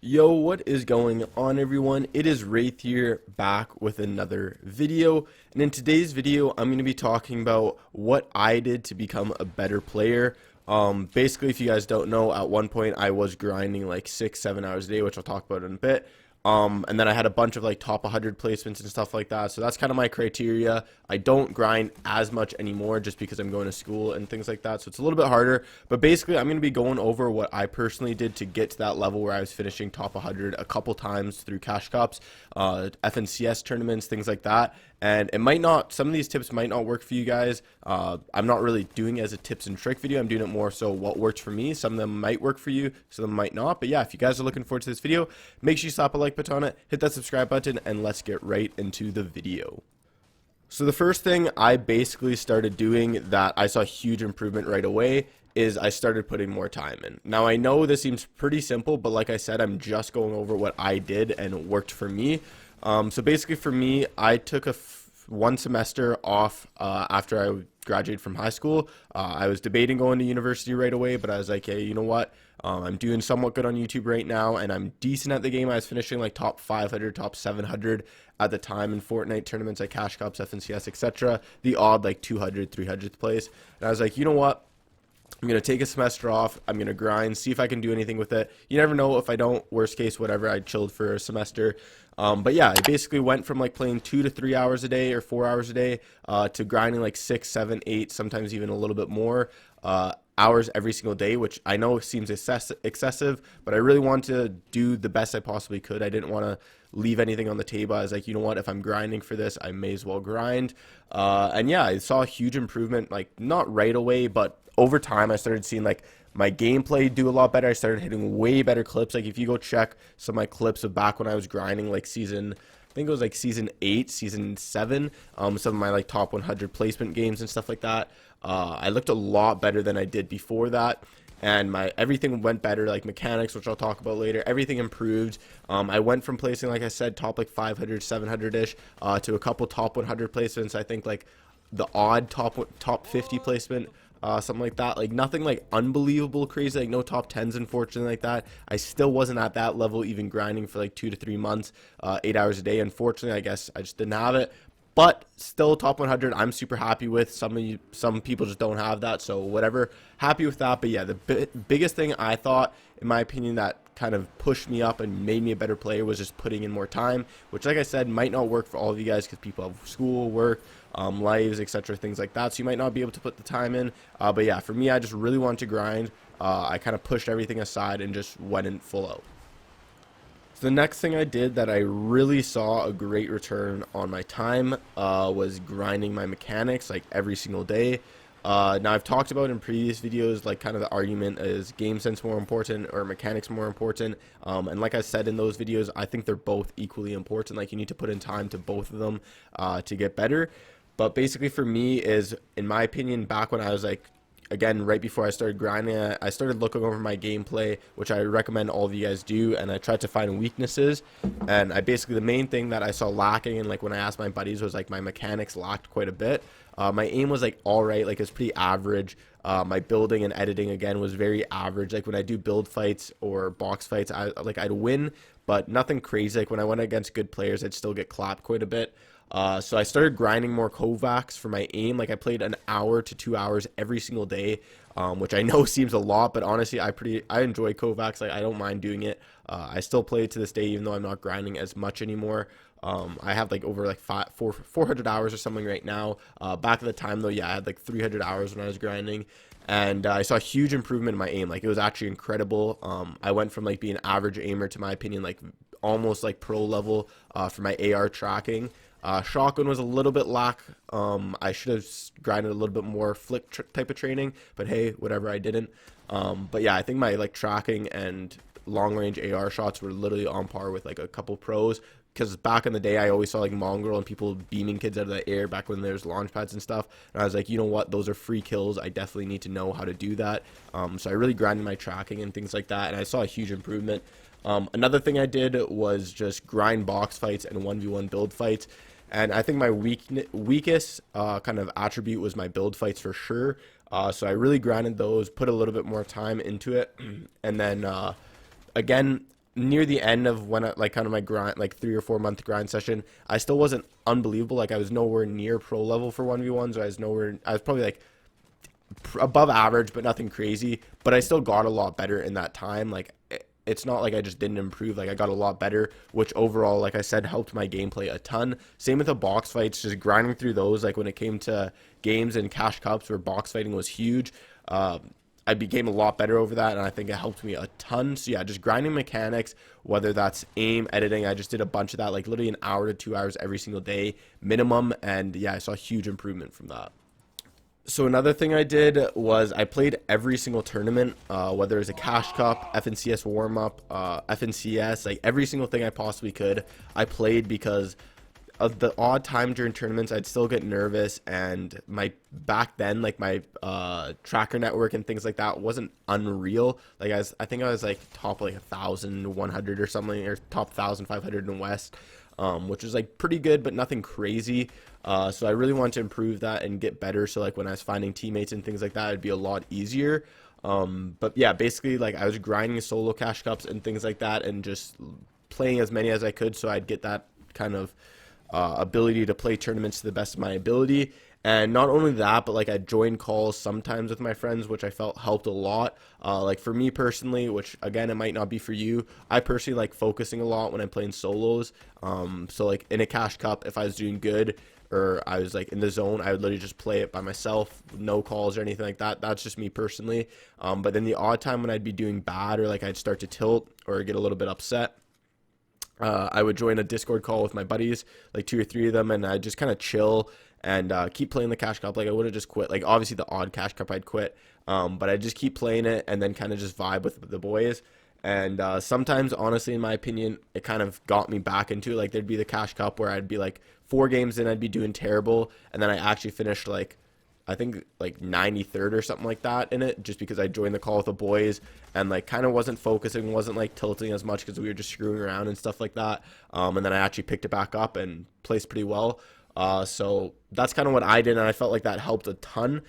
Yo, what is going on, everyone? It is Wraith here, back with another video. And in today's video, I'm going to be talking about what I did to become a better player. Basically, if you guys don't know, at one point I was grinding like 6-7 hours a day, which I'll talk about in a bit. And then I had a bunch of like top 100 placements and stuff like that. So that's kind of my criteria. I don't grind as much anymore just because I'm going to school and things like that. So it's a little bit harder. But basically, I'm going to be going over what I personally did to get to that level where I was finishing top 100 a couple times through cash cups, FNCS tournaments, things like that. And it might not, some of these tips might not work for you guys. I'm not really doing it as a tips and trick video. I'm doing it more so what works for me. Some of them might work for you, some of them might not. But yeah, if you guys are looking forward to this video, make sure you slap a like button on it, hit that subscribe button, and let's get right into the video. So the first thing I basically started doing that I saw huge improvement right away is I started putting more time in. Now I know this seems pretty simple, but like I said, I'm just going over what I did and it worked for me. So basically for me, I took one semester off after I graduated from high school. I was debating going to university right away, but I was like, hey, you know what? I'm doing somewhat good on YouTube right now, and I'm decent at the game. I was finishing like top 500, top 700 at the time in Fortnite tournaments like Cash Cups, FNCS, etc. The odd like 200, 300th place. And I was like, you know what? I'm going to take a semester off. I'm going to grind, see if I can do anything with it. You never know. If I don't, worst case, whatever, I chilled for a semester. But yeah, I basically went from like playing 2 to 3 hours a day or 4 hours a day to grinding like 6, 7, 8, sometimes even a little bit more hours every single day, which I know seems excessive, but I really wanted to do the best I possibly could. I didn't want to leave anything on the table. I was like, you know what, if I'm grinding for this, I may as well grind. And yeah, I saw a huge improvement, like not right away, but over time I started seeing like my gameplay do a lot better. I started hitting way better clips. Like if you go check some of my clips of back when I was grinding, like I think it was like season 8, season 7, some of my like top 100 placement games and stuff like that. I looked a lot better than I did before that, and everything went better, like mechanics, which I'll talk about later. Everything improved. I went from placing, like I said, top like 500, 700-ish to a couple top 100 placements. I think like the odd top 50 placement, something like that. Like nothing like unbelievable crazy, like no top 10s unfortunately like that. I still wasn't at that level, even grinding for like 2 to 3 months, 8 hours a day. Unfortunately, I guess I just didn't have it. But still top 100, I'm super happy with. Some people just don't have that, so whatever. Happy with that. But yeah, the biggest thing I thought, in my opinion, that kind of pushed me up and made me a better player was just putting in more time, which, like I said, might not work for all of you guys because people have school, work, lives, etc., things like that. So you might not be able to put the time in. But yeah, for me, I just really wanted to grind. I kind of pushed everything aside and just went in full out. So the next thing I did that I really saw a great return on my time was grinding my mechanics like every single day. Now I've talked about in previous videos, like kind of the argument is game sense more important or mechanics more important. And like I said in those videos, I think they're both equally important. Like you need to put in time to both of them to get better. But basically for me is, in my opinion, back when I was like, again, right before I started grinding, I started looking over my gameplay, which I recommend all of you guys do, and I tried to find weaknesses. And the main thing that I saw lacking, and like when I asked my buddies, was like my mechanics lacked quite a bit. My aim was like all right, like it's pretty average. My building and editing again was very average. Like when I do build fights or box fights, I'd win, but nothing crazy. Like when I went against good players, I'd still get clapped quite a bit. So I started grinding more Kovacs for my aim. Like I played an hour to 2 hours every single day, which I know seems a lot, but honestly, I enjoy Kovacs. Like I don't mind doing it. I still play it to this day, even though I'm not grinding as much anymore. I have like over like 400 hours or something right now. Back at the time though, yeah, I had like 300 hours when I was grinding. And I saw a huge improvement in my aim. Like it was actually incredible. I went from like being an average aimer to, my opinion, like almost like pro level for my AR tracking. Shotgun was a little bit lack. I should have grinded a little bit more flick type of training, but hey, whatever, I didn't. But yeah, I think my like tracking and long range AR shots were literally on par with like a couple pros. Because back in the day, I always saw like Mongrel and people beaming kids out of the air back when there's launch pads and stuff. And I was like, you know what? Those are free kills. I definitely need to know how to do that. So I really grinded my tracking and things like that. And I saw a huge improvement. Another thing I did was just grind box fights and 1v1 build fights. And I think my weakest kind of attribute was my build fights for sure. So I really grinded those, put a little bit more time into it. And then, again, near the end of when I, like kind of my grind, like 3 or 4 month grind session, I still wasn't unbelievable. Like I was nowhere near pro level for 1v1s. I was probably like above average, but nothing crazy. But I still got a lot better in that time. Like it's not like I just didn't improve. Like I got a lot better, which overall, like I said, helped my gameplay a ton. Same with the box fights, just grinding through those. Like when it came to games and cash cups where box fighting was huge, I became a lot better over that, and I think it helped me a ton. So yeah, just grinding mechanics, whether that's aim, editing. I just did a bunch of that, like literally an hour to 2 hours every single day minimum, and yeah, I saw a huge improvement from that. So another thing I did was I played every single tournament, whether it's a cash cup, FNCS warm up, FNCS, like every single thing I possibly could. I played because of the odd time during tournaments I'd still get nervous, and my back then, like my tracker network and things like that wasn't unreal. Like I think I was like top like 1,100 or something, or top 1,500 in West, which is like pretty good but nothing crazy. So I really wanted to improve that and get better, so like when I was finding teammates and things like that, it'd be a lot easier. But yeah, basically like I was grinding solo cash cups and things like that, and just playing as many as I could, so I'd get that kind of ability to play tournaments to the best of my ability. And not only that, but like I joined calls sometimes with my friends, which I felt helped a lot. Like for me personally, which again, it might not be for you, I personally like focusing a lot when I'm playing solos. So like in a cash cup, if I was doing good or I was like in the zone, I would literally just play it by myself, no calls or anything like that. That's just me personally. But then the odd time when I'd be doing bad, or like I'd start to tilt or get a little bit upset, I would join a Discord call with my buddies, like 2 or 3 of them, and I'd just kind of chill and keep playing the cash cup. Like I would have just quit. Like obviously the odd cash cup I'd quit, but I'd just keep playing it and then kind of just vibe with the boys. And sometimes, honestly, in my opinion, it kind of got me back into it. Like there'd be the cash cup where I'd be like 4 games in, I'd be doing terrible, and then I actually finished like, I think like 93rd or something like that in it, just because I joined the call with the boys and like kind of wasn't focusing, wasn't like tilting as much because we were just screwing around and stuff like that. And then I actually picked it back up and placed pretty well. So that's kind of what I did, and I felt like that helped a ton.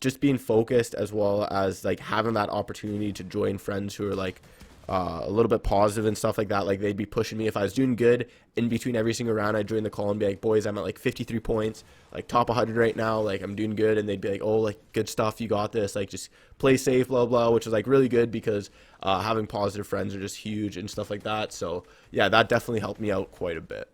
Just being focused, as well as like having that opportunity to join friends who are like a little bit positive and stuff like that. Like they'd be pushing me if I was doing good. In between every single round, I'd join the call and be like, boys, I'm at like 53 points, like top 100 right now, like I'm doing good. And they'd be like, oh, like good stuff, you got this, like just play safe, blah blah, which is like really good, because having positive friends are just huge and stuff like that. So yeah, that definitely helped me out quite a bit.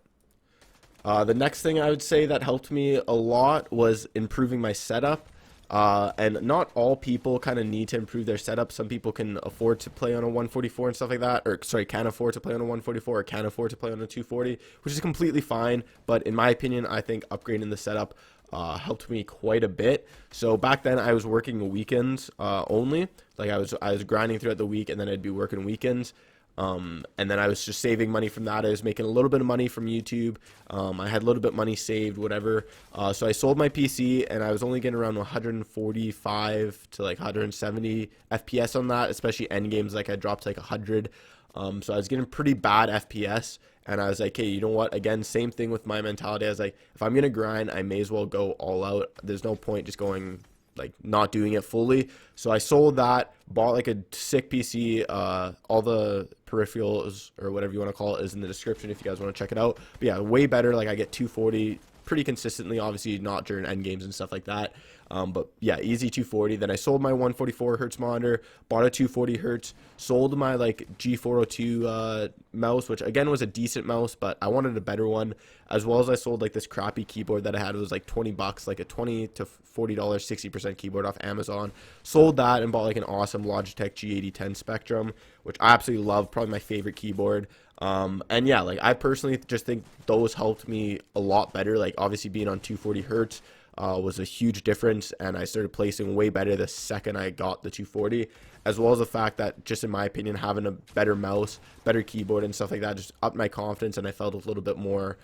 The next thing I would say that helped me a lot was improving my setup. And not all people kind of need to improve their setup. Some people can afford to play on a 144 and stuff like that, or sorry, can afford to play on a 144 or can afford to play on a 240, which is completely fine. But in my opinion, I think upgrading the setup helped me quite a bit. So back then I was working weekends only. Like I was grinding throughout the week, and then I'd be working weekends. And then I was just saving money from that. I was making a little bit of money from YouTube. I had a little bit of money saved, whatever. So I sold my PC, and I was only getting around 145 to like 170 FPS on that, especially end games. Like I dropped to like 100. So I was getting pretty bad FPS, and I was like, hey, you know what? Again, same thing with my mentality. I was like, if I'm going to grind, I may as well go all out. There's no point just going like not doing it fully. So I sold that, bought like a sick PC. All the peripherals or whatever you want to call it is in the description if you guys want to check it out. But yeah, way better. Like I get 240 pretty consistently, obviously not during end games and stuff like that. But yeah, easy 240. Then I sold my 144 hertz monitor, bought a 240 hertz, sold my like G402 mouse, which again was a decent mouse, but I wanted a better one. As well as I sold like this crappy keyboard that I had. It was like 20 bucks, like a $20 to $40 60% keyboard off Amazon. Sold that and bought like an awesome Logitech G8010 Spectrum, which I absolutely love, probably my favorite keyboard. And yeah, like I personally just think those helped me a lot better. Like obviously being on 240 hertz was a huge difference, and I started placing way better the second I got the 240, as well as the fact that, just in my opinion, having a better mouse, better keyboard and stuff like that just upped my confidence, and I felt a little bit more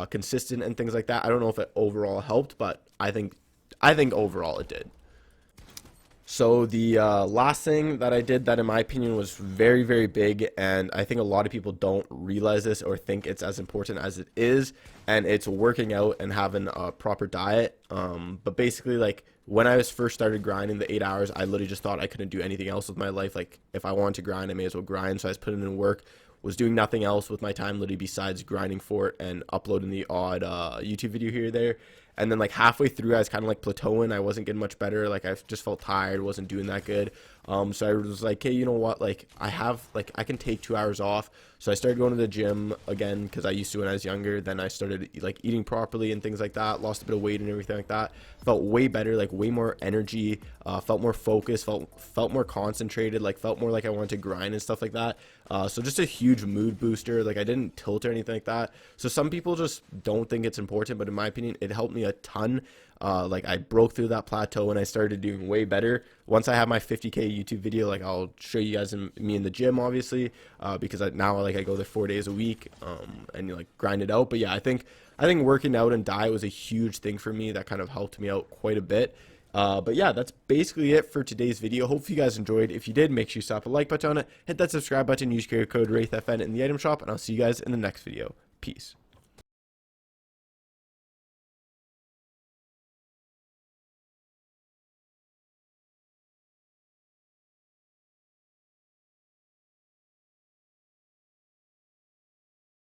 consistent and things like that. I don't know if it overall helped, but I think overall it did. So the last thing that I did that in my opinion was very, very big, and I think a lot of people don't realize this or think it's as important as it is, and it's working out and having a proper diet. But basically, like, when I was first started grinding the 8 hours, I literally just thought I couldn't do anything else with my life. Like, if I wanted to grind, I may as well grind. So I was putting in work, was doing nothing else with my time literally besides grinding Fort and uploading the odd YouTube video here or there. And then like halfway through, I was kind of like plateauing. I wasn't getting much better. Like, I just felt tired, wasn't doing that good. So I was like, hey, you know what? Like, I can take 2 hours off. So I started going to the gym again because I used to when I was younger. Then I started like eating properly and things like that. Lost a bit of weight and everything like that. Felt way better, like way more energy. Felt more focused. Felt more concentrated. Like, felt more like I wanted to grind and stuff like that. So just a huge mood booster. Like, I didn't tilt or anything like that. So some people just don't think it's important, but in my opinion, it helped me a ton. Like, I broke through that plateau and I started doing way better. Once I have my 50K YouTube video, like, I'll show you guys me in the gym, obviously, because now I go there 4 days a week, and like grind it out. But yeah, I think working out and diet was a huge thing for me that kind of helped me out quite a bit. But yeah, that's basically it for today's video. Hopefully you guys enjoyed. If you did, make sure you slap a like button on it, hit that subscribe button, use carrier code WraithFN in the item shop, and I'll see you guys in the next video. Peace.